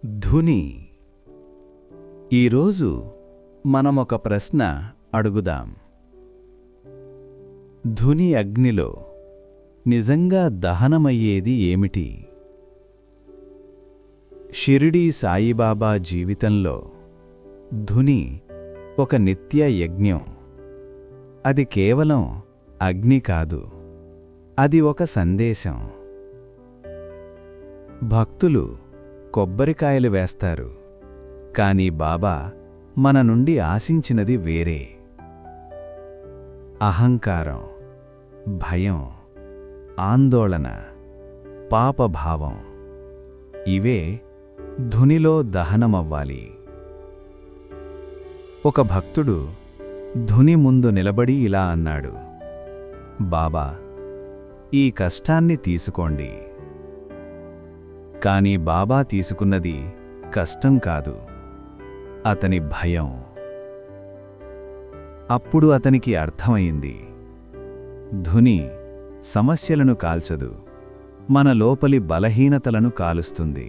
ధుని. ఈరోజు మనమొక ప్రశ్న అడుగుదాం. ధుని అగ్నిలో నిజంగా దహనమయ్యేది ఏమిటి? షిరిడీ సాయిబాబా జీవితంలో ధుని ఒక నిత్య యజ్ఞం. అది కేవలం అగ్ని కాదు, అది ఒక సందేశం. భక్తులు కొబ్బరికాయలు వేస్తారు, కాని బాబా మన నుండి ఆశించినది వేరే. అహంకారం, భయం, ఆందోళన, పాపభావం ఇవే ధునిలో దహనమవ్వాలి. ఒక భక్తుడు ధుని ముందు నిలబడి ఇలా అన్నాడు, బాబా, ఈ కష్టాన్ని తీసుకోండి. కాని బాబా తీసుకున్నది కష్టం కాదు, అతని భయం. అప్పుడు అతనికి అర్థమైంది, ధుని సమస్యలను కాల్చదు, మన లోపలి బలహీనతలను కాలుస్తుంది.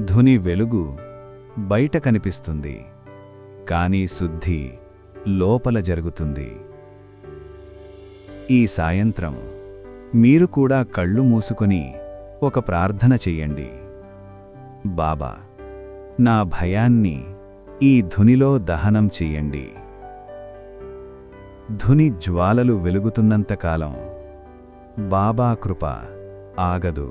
ధుని వెలుగు బయట కనిపిస్తుంది, కాని శుద్ధి లోపల జరుగుతుంది. ఈ సాయంత్రం మీరు కూడా కళ్ళు మూసుకొని ఒక ప్రార్థన చెయ్యండి. బాబా, నా భయాన్ని ఈ ధునిలో దహనం చెయ్యండి. ధుని జ్వాలలు వెలుగుతున్నంతకాలం బాబా కృప ఆగదు.